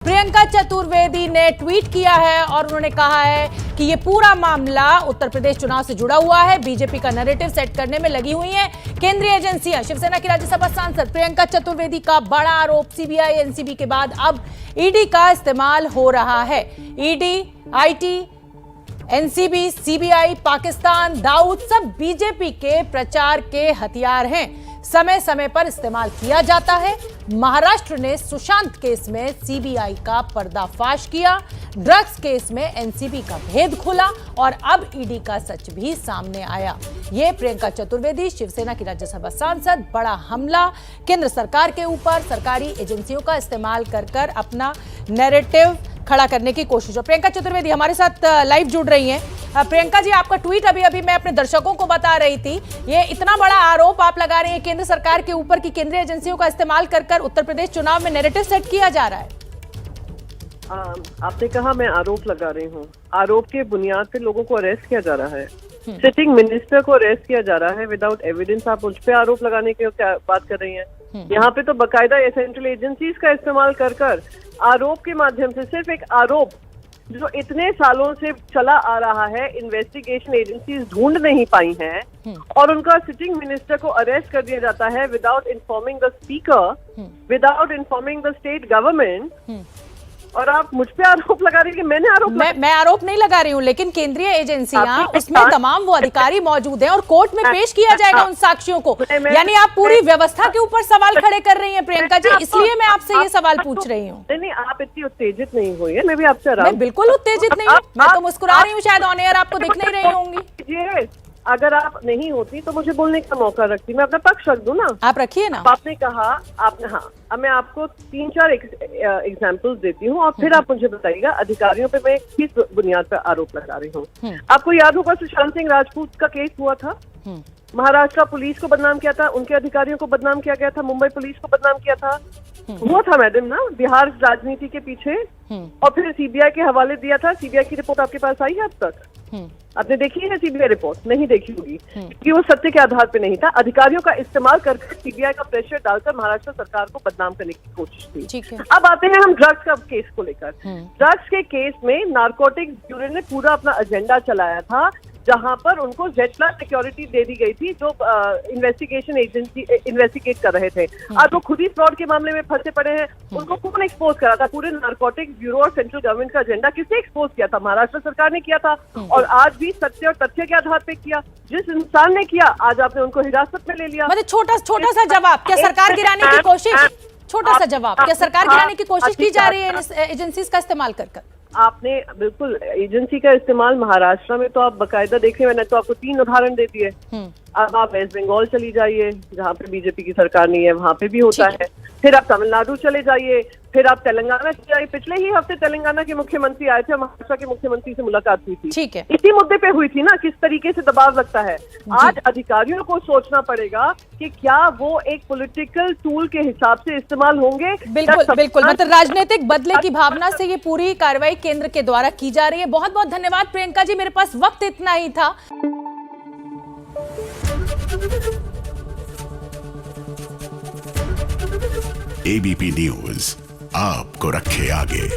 प्रियंका चतुर्वेदी ने ट्वीट किया है और उन्होंने कहा है कि ये पूरा मामला उत्तर प्रदेश चुनाव से जुड़ा हुआ है। बीजेपी का नैरेटिव सेट करने में लगी हुई हैं केंद्रीय एजेंसियां। शिवसेना की राज्यसभा सांसद प्रियंका चतुर्वेदी का बड़ा आरोप, सीबीआई एनसीबी के बाद अब ईडी का इस्तेमाल हो रहा है। ED, IT, NCB, CBI, Pakistan, Dawood सब बीजेपी के प्रचार के हथियार हैं, समय समय पर इस्तेमाल किया जाता है। महाराष्ट्र ने सुशांत केस में सीबीआई का पर्दाफाश किया, ड्रग्स केस में एनसीबी का भेद खुला और अब ईडी का सच भी सामने आया। ये प्रियंका चतुर्वेदी, शिवसेना की राज्यसभा सांसद, बड़ा हमला केंद्र सरकार के ऊपर, सरकारी एजेंसियों का इस्तेमाल कर अपना नैरेटिव खड़ा करने की कोशिश। और प्रियंका चतुर्वेदी हमारे साथ लाइव जुड़ रही हैं। प्रियंका जी, आपका ट्वीट अभी मैं अपने दर्शकों को बता रही थी। ये इतना बड़ा आरोप आप लगा रही हैं केंद्र सरकार के ऊपर कि केंद्रीय एजेंसियों का इस्तेमाल कर उत्तर प्रदेश चुनाव में नैरेटिव सेट किया जा रहा है। आपने कहा मैं आरोप लगा रही हूँ। आरोप के बुनियाद पे लोगों को अरेस्ट किया जा रहा है। सिटिंग मिनिस्टर को अरेस्ट किया जा रहा है विदाउट एविडेंस। आप उस पे आरोप लगाने की क्या बात कर रही हैं? यहाँ पे तो बकायदा सेंट्रल एजेंसीज का इस्तेमाल कर आरोप के माध्यम से, सिर्फ एक आरोप जो इतने सालों से चला आ रहा है, इन्वेस्टिगेशन एजेंसीज ढूंढ नहीं पाई हैं और उनका सिटिंग मिनिस्टर को अरेस्ट कर दिया जाता है without informing the speaker, without informing the state government. और आप मुझ पे आरोप लगा रही हैं कि मैंने आरोप मैं आरोप नहीं लगा रही हूँ, लेकिन केंद्रीय एजेंसियां, उसमें तमाम वो अधिकारी मौजूद हैं और कोर्ट में पेश किया जाएगा उन साक्ष्यों को। यानी आप पूरी व्यवस्था के ऊपर सवाल खड़े कर रही हैं प्रियंका जी, इसलिए मैं आपसे ये सवाल पूछ रही हूँ। नहीं, आप इतनी उत्तेजित नहीं हुई है। मैं भी आपसे मैं बिल्कुल उत्तेजित नहीं हूँ, मैं तो मुस्कुरा रही हूँ। शायद ऑन एयर आपको दिख नहीं रही होंगी। अगर आप नहीं होती तो मुझे बोलने का मौका रखती, मैं अपना पक्ष रख दूं ना। आप रखिए ना। आपने कहा, आपने, हाँ, अब मैं आपको 3-4 एग्जाम्पल्स देती हूँ और फिर आप मुझे बताइएगा अधिकारियों पे मैं किस बुनियाद पर आरोप लगा रही हूँ। आपको याद होगा सुशांत सिंह राजपूत का केस हुआ था। महाराष्ट्र पुलिस को बदनाम किया था, उनके अधिकारियों को बदनाम किया गया था, मुंबई पुलिस को बदनाम किया था। हुआ था मैडम ना, बिहार राजनीति के पीछे, और फिर सीबीआई के हवाले दिया था। सीबीआई की रिपोर्ट आपके पास आई है अब तक? आपने देखी है सीबीआई रिपोर्ट? नहीं देखी होगी क्योंकि वो सत्य के आधार पे नहीं था। अधिकारियों का इस्तेमाल करके सीबीआई का प्रेशर डालकर महाराष्ट्र सरकार को बदनाम करने की कोशिश थी। अब आते हैं हम ड्रग्स का केस को लेकर। ड्रग्स के केस में नारकोटिक्स ब्यूरो ने पूरा अपना एजेंडा चलाया था, जहां पर उनको Z+ सिक्योरिटी दे दी गई थी, जो इन्वेस्टिगेशन एजेंसी इन्वेस्टिगेट कर रहे थे। आज वो खुद ही फ्रॉड के मामले में फंसे पड़े हैं। उनको कौन एक्सपोज करा था? पूरे नारकोटिक्स ब्यूरो और सेंट्रल गवर्नमेंट का एजेंडा किसने एक्सपोज किया था? महाराष्ट्र सरकार ने किया था, और आज भी सत्य और तथ्य के आधार पे किया। जिस इंसान ने किया, आज आपने उनको हिरासत में ले लिया। मतलब छोटा सा जवाब, क्या सरकार गिराने की कोशिश? छोटा सा जवाब, क्या सरकार गिराने की कोशिश की जा रही है एजेंसीज का इस्तेमाल कर? आपने बिल्कुल एजेंसी का इस्तेमाल महाराष्ट्र में तो आप बकायदा देखें। मैंने तो आपको 3 उदाहरण दे दिए। अब आप वेस्ट बंगाल चली जाइए, जहाँ पे बीजेपी की सरकार नहीं है, वहाँ पे भी होता है। फिर आप तमिलनाडु चले जाइए, फिर आप तेलंगाना चले जाइए। पिछले ही हफ्ते तेलंगाना के मुख्यमंत्री आए थे, महाराष्ट्र के मुख्यमंत्री से मुलाकात हुई थी। ठीक है, इसी मुद्दे पे हुई थी ना, किस तरीके से दबाव लगता है। आज अधिकारियों को सोचना पड़ेगा कि क्या वो एक पॉलिटिकल टूल के हिसाब से इस्तेमाल होंगे। बिल्कुल, मतलब राजनीतिक बदले की भावना से ये पूरी कार्रवाई केंद्र के द्वारा की जा रही है। बहुत बहुत धन्यवाद प्रियंका जी, मेरे पास वक्त इतना ही था। एबीपी न्यूज आपको रखे आगे।